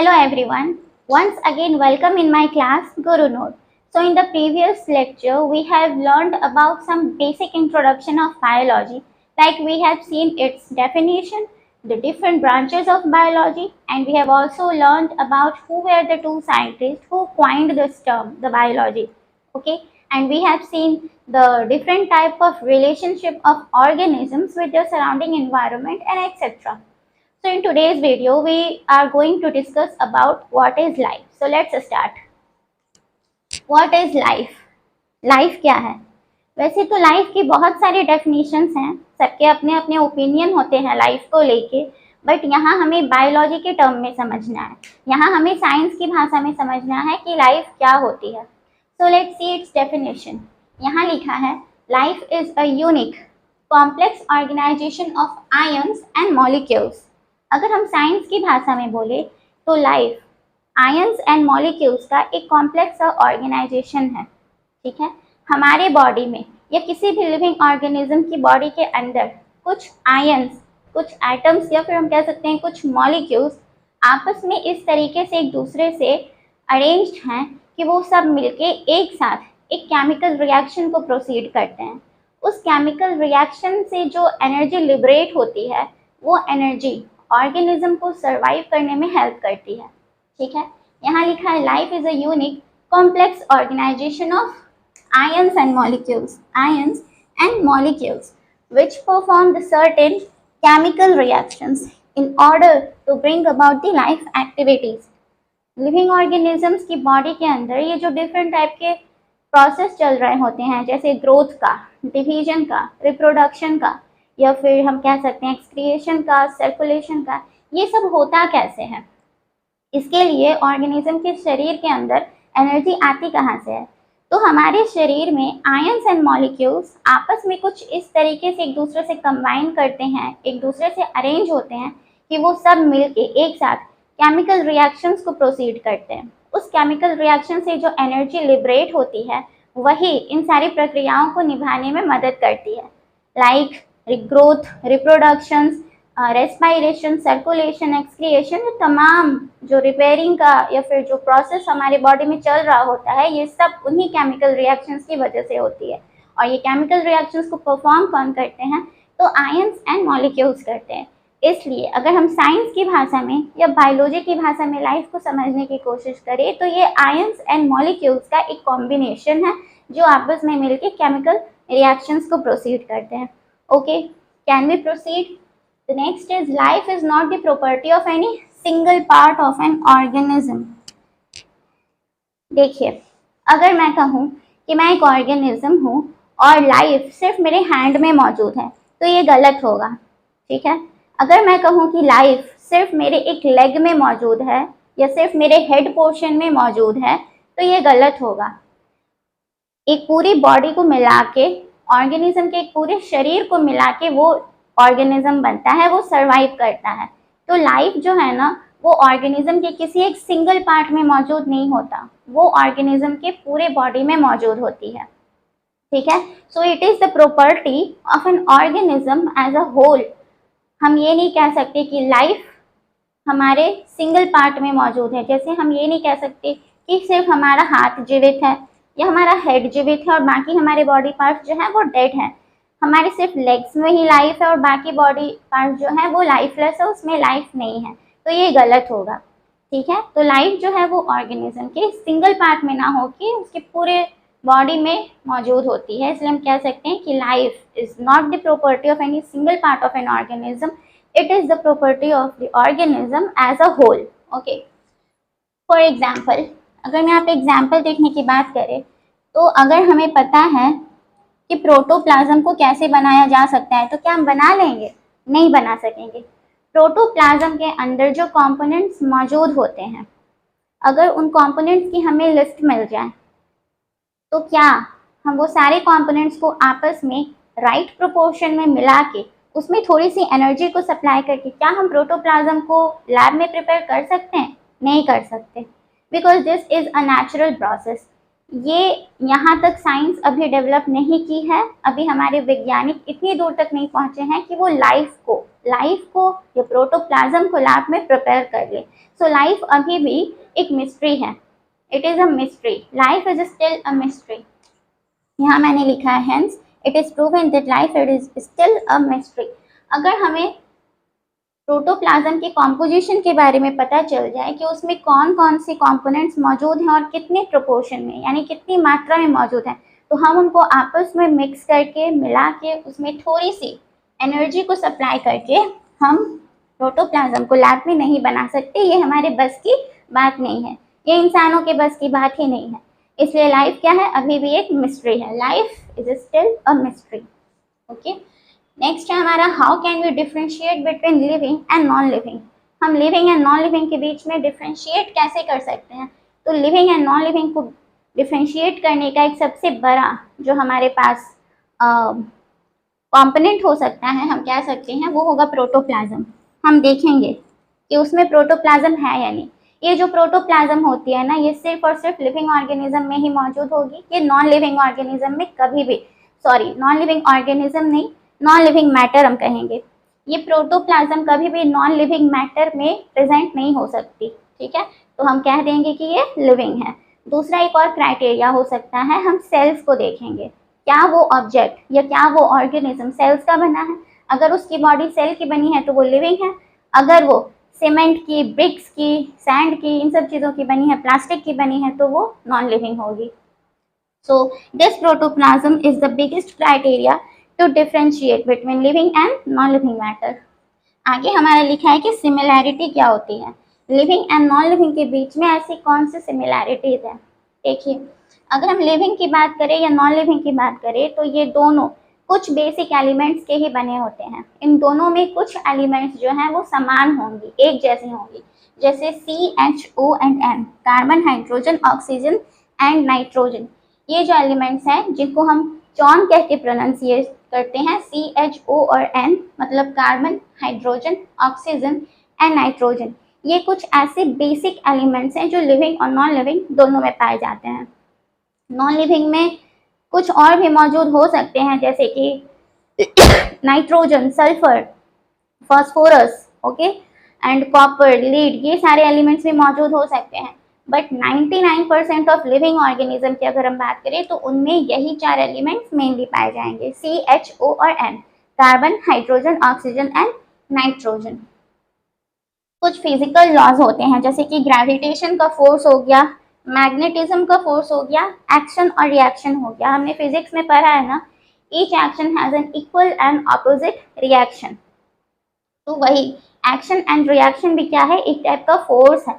Hello everyone. Once again welcome in my class Guru Note. So in the previous lecture we have learned about some basic introduction of biology, like we have seen its definition, the different branches of biology, and we have also learned about who were the two scientists who coined this term, the biology. Okay, and we have seen the different type of relationship of organisms with their surrounding environment and etc. So in today's video, we are going to discuss about what is life. So let's start. What is life? Life क्या है? वैसे तो life की बहुत सारी definitions हैं, सबके अपने अपने ओपिनियन होते हैं लाइफ को लेके, बट यहाँ हमें बायोलॉजी के टर्म में समझना है, यहाँ हमें साइंस की भाषा में समझना है कि लाइफ क्या होती है. So let's see its definition. यहाँ लिखा है life is a unique complex organisation of ions and molecules. अगर हम साइंस की भाषा में बोले तो लाइफ आयन्स एंड मॉलिक्यूल्स का एक कॉम्प्लेक्स ऑर्गेनाइजेशन है. ठीक है, हमारे बॉडी में या किसी भी लिविंग ऑर्गेनिज्म की बॉडी के अंदर कुछ आयन्स, कुछ एटम्स या फिर हम कह सकते हैं कुछ मॉलिक्यूल्स आपस में इस तरीके से एक दूसरे से अरेंज्ड हैं कि वो सब मिलके एक साथ एक केमिकल रिएक्शन को प्रोसीड करते हैं. उस केमिकल रिएक्शन से जो एनर्जी लिबरेट होती है वो एनर्जी ऑर्गेनिज्म को सर्वाइव करने में हेल्प करती है. ठीक है, यहाँ लिखा है life is a unique complex organisation of ions and molecules which perform the certain chemical reactions in order to bring about the life activities. Living organisms की बॉडी के अंदर ये जो डिफरेंट टाइप के प्रोसेस चल रहे होते हैं, जैसे ग्रोथ का, डिवीजन का, रिप्रोडक्शन का, या फिर हम कह सकते हैं एक्सक्रिएशन का, सर्कुलेशन का, ये सब होता कैसे है? इसके लिए ऑर्गेनिज्म के शरीर के अंदर एनर्जी आती कहाँ से है? तो हमारे शरीर में आयन्स एंड मॉलिक्यूल्स आपस में कुछ इस तरीके से एक दूसरे से कंबाइन करते हैं, एक दूसरे से अरेंज होते हैं कि वो सब मिलके एक साथ केमिकल रिएक्शंस को प्रोसीड करते हैं. उस केमिकल रिएक्शन से जो एनर्जी लिबरेट होती है वही इन सारी प्रक्रियाओं को निभाने में मदद करती है, like growth, reproductions, respiration, circulation, excretion. तमाम जो रिपेयरिंग का या फिर जो प्रोसेस हमारे बॉडी में चल रहा होता है ये सब उन्हीं केमिकल रिएक्शंस की वजह से होती है. और ये केमिकल रिएक्शंस को परफॉर्म कौन करते हैं? तो आयन्स एंड मॉलिक्यूल्स करते हैं. इसलिए अगर हम साइंस की भाषा में या बायोलॉजी की भाषा में लाइफ को समझने की कोशिश करें तो ये आयन्स एंड मॉलिक्यूल्स का एक कॉम्बिनेशन है जो आपस में मिलकर केमिकल रिएक्शंस को प्रोसीड करते हैं. Okay, can we proceed? The next is life is not the property of any single part of an organism. देखिए, अगर मैं कहूँ कि मैं एक ऑर्गेनिज्म हूँ और लाइफ सिर्फ मेरे हैंड में मौजूद है तो ये गलत होगा. ठीक है, अगर मैं कहूँ कि लाइफ सिर्फ मेरे एक लेग में मौजूद है या सिर्फ मेरे हेड पोर्शन में मौजूद है तो ये गलत होगा. एक पूरी बॉडी को मिला के, ऑर्गेनिज्म के एक पूरे शरीर को मिला के वो ऑर्गेनिज्म बनता है, वो सर्वाइव करता है. तो लाइफ जो है ना वो ऑर्गेनिज्म के किसी एक सिंगल पार्ट में मौजूद नहीं होता, वो ऑर्गेनिज्म के पूरे बॉडी में मौजूद होती है. ठीक है, so it is the property of an organism as a whole. हम ये नहीं कह सकते कि लाइफ हमारे सिंगल पार्ट में मौजूद है. जैसे हम ये नहीं कह सकते कि सिर्फ हमारा हाथ जीवित है या हमारा हेड जीवित है और बाकी हमारे बॉडी पार्ट्स जो है वो डेड है. हमारे सिर्फ लेग्स में ही लाइफ है और बाकी बॉडी पार्ट जो है वो लाइफलेस है, उसमें लाइफ नहीं है, तो ये गलत होगा. ठीक है, तो लाइफ जो है वो ऑर्गेनिज्म के सिंगल पार्ट में ना हो कि उसके पूरे बॉडी में मौजूद होती है. इसलिए हम कह सकते हैं कि life is not the property of any single part of an organism, it is the property of the organism as a whole. Okay, for example, अगर मैं आप एग्जाम्पल देखने की बात करें तो अगर हमें पता है कि प्रोटोप्लाज्म को कैसे बनाया जा सकता है तो क्या हम बना लेंगे? नहीं बना सकेंगे. प्रोटोप्लाज्म के अंदर जो कंपोनेंट्स मौजूद होते हैं, अगर उन कंपोनेंट्स की हमें लिस्ट मिल जाए तो क्या हम वो सारे कंपोनेंट्स को आपस में राइट प्रोपोर्शन में मिला के उसमें थोड़ी सी एनर्जी को सप्लाई करके क्या हम प्रोटोप्लाज्म को लैब में प्रिपेयर कर सकते हैं? नहीं कर सकते, because this is a natural process. ये यहाँ तक साइंस अभी डेवलप नहीं की है, अभी हमारे वैज्ञानिक इतनी दूर तक नहीं पहुँचे हैं कि वो लाइफ को लाइफ को या प्रोटोप्लाज्म को लैब में प्रिपेयर कर ले। सो लाइफ अभी भी एक मिस्ट्री है, it is a mystery, life is still a mystery. यहाँ मैंने लिखा है hence it is proven that life it is still a mystery. अगर हमें प्रोटोप्लाज्म के कॉम्पोजिशन के बारे में पता चल जाए कि उसमें कौन कौन से कंपोनेंट्स मौजूद हैं और कितने प्रोपोर्शन में यानी कितनी मात्रा में मौजूद हैं, तो हम उनको आपस में मिक्स करके मिला के उसमें थोड़ी सी एनर्जी को सप्लाई करके हम प्रोटोप्लाज्म को लैब में नहीं बना सकते। ये हमारे बस की बात नहीं है, ये इंसानों के बस की बात ही नहीं है। इसलिए लाइफ क्या है, अभी भी एक मिस्ट्री है, life is still a mystery. Okay, next है हमारा how can we differentiate between living and non living. हम लिविंग एंड नॉन लिविंग के बीच में डिफ्रेंशिएट कैसे कर सकते हैं। तो लिविंग एंड नॉन लिविंग को डिफ्रेंशिएट करने का एक सबसे बड़ा जो हमारे पास कंपोनेंट हो सकता है, हम कह सकते हैं, वो होगा प्रोटोप्लाज्म। हम देखेंगे कि उसमें प्रोटोप्लाज्म है या नहीं। ये जो प्रोटोप्लाज्म होती है ना, ये सिर्फ और सिर्फ लिविंग ऑर्गेनिज्म में ही मौजूद होगी, ये नॉन लिविंग ऑर्गेनिज्म में कभी भी, सॉरी नॉन लिविंग ऑर्गेनिज्म नहीं, नॉन लिविंग मैटर हम कहेंगे, ये प्रोटोप्लाज्म कभी भी नॉन लिविंग मैटर में प्रेजेंट नहीं हो सकती। ठीक है, तो हम कह देंगे कि ये लिविंग है। दूसरा एक और क्राइटेरिया हो सकता है, हम सेल्स को देखेंगे, क्या वो ऑब्जेक्ट या क्या वो ऑर्गेनिज्म सेल्स का बना है। अगर उसकी बॉडी सेल की बनी है तो वो लिविंग है, अगर वो सीमेंट की, ब्रिक्स की, सैंड की, इन सब चीज़ों की बनी है, प्लास्टिक की बनी है, तो वो नॉन लिविंग होगी। So this protoplasm is the biggest criteria to differentiate between living and non living matter. आगे हमारा लिखा है कि सिमिलैरिटी क्या होती है, लिविंग एंड नॉन लिविंग के बीच में ऐसी कौन सी सिमिलैरिटीज है। देखिए, अगर हम लिविंग की बात करें या नॉन लिविंग की बात करें तो ये दोनों कुछ बेसिक एलिमेंट्स के ही बने होते हैं। इन दोनों में कुछ एलिमेंट्स जो हैं वो समान होंगी, एक जैसी होंगी, जैसे CHO and N, carbon, hydrogen, oxygen and nitrogen. ये जो एलिमेंट्स हैं जिनको हम जॉन कह के प्रोनाउंसिएट करते हैं, CHO और N मतलब carbon, hydrogen, oxygen and nitrogen, ये कुछ ऐसे बेसिक एलिमेंट्स हैं जो लिविंग और नॉन लिविंग दोनों में पाए जाते हैं। नॉन लिविंग में कुछ और भी मौजूद हो सकते हैं, जैसे कि nitrogen, sulphur, phosphorus, okay, and copper, lead, ये सारे एलिमेंट्स भी मौजूद हो सकते हैं। बट 99% ऑफ लिविंग ऑर्गेनिज्म की अगर हम बात करें तो उनमें यही चार एलिमेंट्स मेनली पाए जाएंगे, CHO और N, carbon, hydrogen, oxygen and nitrogen. कुछ फिजिकल लॉज होते हैं, जैसे कि ग्रेविटेशन का फोर्स हो गया, मैग्नेटिज्म का फोर्स हो गया, एक्शन और रिएक्शन हो गया। हमने फिजिक्स में पढ़ा है ना, each action has an equal and opposite reaction. तो वही एक्शन एंड रिएक्शन भी क्या है, एक टाइप का फोर्स है।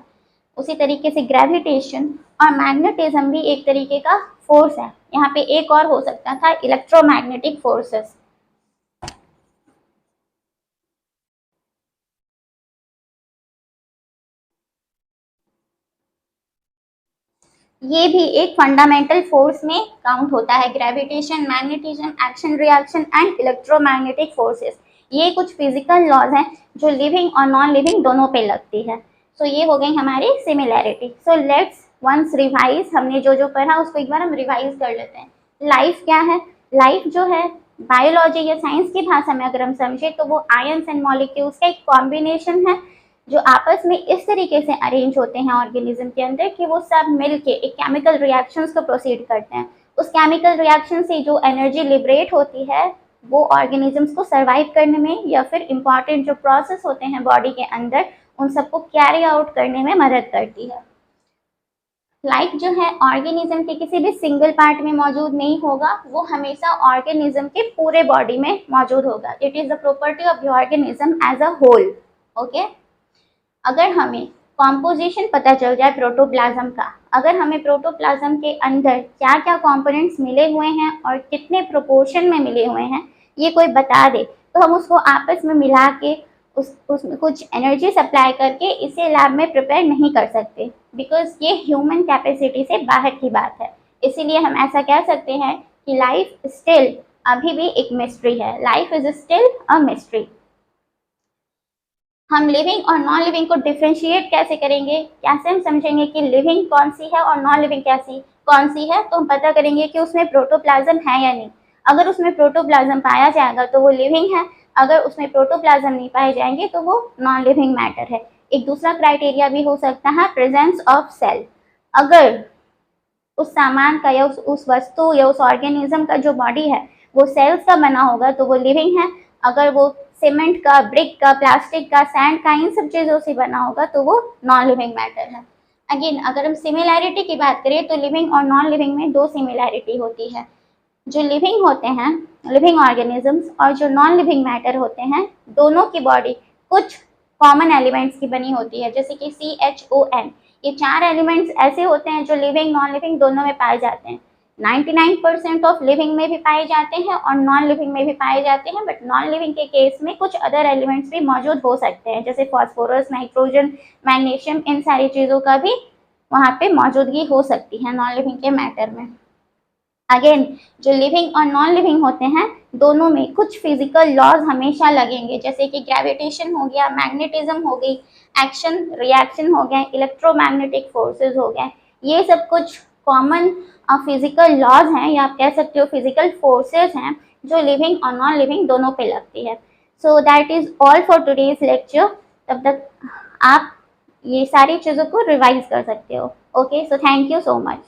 उसी तरीके से ग्रेविटेशन और मैग्नेटिज्म भी एक तरीके का फोर्स है। यहाँ पे एक और हो सकता था, इलेक्ट्रोमैग्नेटिक फोर्सेस। ये भी एक फंडामेंटल फोर्स में काउंट होता है, gravitation, magnetism, action reaction and electromagnetic forces. ये कुछ फिजिकल लॉज हैं जो लिविंग और नॉन लिविंग दोनों पे लगती है। सो ये हो गई हमारी similarity. So let's once revise, हमने जो जो पढ़ा उसको एक बार हम रिवाइज कर लेते हैं। लाइफ क्या है, लाइफ जो है बायोलॉजी या साइंस की भाषा में अगर हम समझे तो वो आयंस एंड मॉलिक्यूल्स का एक कॉम्बिनेशन है जो आपस में इस तरीके से अरेंज होते हैं ऑर्गेनिज्म के अंदर कि वो सब मिलके एक केमिकल रिएक्शंस को प्रोसीड करते हैं। उस केमिकल रिएक्शन से जो एनर्जी लिबरेट होती है वो ऑर्गेनिजम्स को सर्वाइव करने में या फिर इम्पॉर्टेंट जो प्रोसेस होते हैं बॉडी के अंदर उन सबको कैरी आउट करने में मदद करती है। लाइफ जो है ऑर्गेनिज्म के किसी भी सिंगल पार्ट में मौजूद नहीं होगा, वो हमेशा ऑर्गेनिज्म के पूरे बॉडी में मौजूद होगा। It is the property of the organism as a whole. Okay, अगर हमें कॉम्पोजिशन पता चल जाए प्रोटोप्लाज्म का, अगर हमें प्रोटोप्लाज्म के अंदर क्या क्या कंपोनेंट्स मिले हुए हैं और कितने प्रोपोर्शन में मिले हुए हैं ये कोई बता दे, तो हम उसको आपस में मिला के उसमें कुछ एनर्जी सप्लाई करके इसे लैब में प्रिपेयर नहीं कर सकते, बिकॉज ये ह्यूमन कैपेसिटी से बाहर की बात है। इसीलिए हम ऐसा कह सकते हैं कि लाइफ स्टिल अभी भी एक मिस्ट्री है, life is still a mystery. हम लिविंग और नॉन लिविंग को डिफ्रेंशिएट कैसे करेंगे, कैसे हम समझेंगे कि लिविंग कौन सी है और नॉन लिविंग कैसी कौन सी है, तो हम पता करेंगे कि उसमें प्रोटोप्लाज्म है या नहीं। अगर उसमें प्रोटोप्लाज्म पाया जाएगा तो वो लिविंग है, अगर उसमें प्रोटोप्लाज्म नहीं पाए जाएंगे तो वो नॉन लिविंग मैटर है। एक दूसरा क्राइटेरिया भी हो सकता है प्रेजेंस ऑफ सेल। अगर उस सामान का या उस वस्तु या उस ऑर्गेनिज्म का जो बॉडी है वो सेल्स का बना होगा तो वो लिविंग है। अगर वो सीमेंट का, ब्रिक का, प्लास्टिक का, सैंड का, इन सब चीज़ों से बना होगा तो वो नॉन लिविंग मैटर है। अगेन अगर हम सिमिलैरिटी की बात करें तो लिविंग और नॉन लिविंग में दो सिमिलैरिटी होती है। जो लिविंग होते हैं, लिविंग ऑर्गेनिजम्स, और जो नॉन लिविंग मैटर होते हैं, दोनों की बॉडी कुछ कॉमन एलिमेंट्स की बनी होती है, जैसे कि CHON। ये 4 एलिमेंट्स ऐसे होते हैं जो लिविंग नॉन लिविंग दोनों में पाए जाते हैं। 99% ऑफ लिविंग में भी पाए जाते हैं और नॉन लिविंग में भी पाए जाते हैं, बट नॉन लिविंग के केस में कुछ अदर एलिमेंट्स भी मौजूद हो सकते हैं, जैसे फॉस्फोरस, नाइट्रोजन, मैग्नीशियम, इन सारी चीज़ों का भी वहाँ पे मौजूदगी हो सकती है नॉन लिविंग के मैटर में। अगेन जो लिविंग और नॉन लिविंग होते हैं दोनों में कुछ फिजिकल लॉज हमेशा लगेंगे, जैसे कि ग्रेविटेशन हो गया, मैग्नेटिज्म हो गई, एक्शन रिएक्शन हो गए, इलेक्ट्रोमैग्नेटिक फोर्सेस हो गए। ये सब कुछ कॉमन फिजिकल लॉज हैं, या आप कह सकते हो फिजिकल फोर्सेस हैं जो लिविंग और नॉन लिविंग दोनों पे लगती है। So that is all for today's lecture. तब तक आप ये सारी चीज़ों को रिवाइज कर सकते हो। Okay, so thank you so much.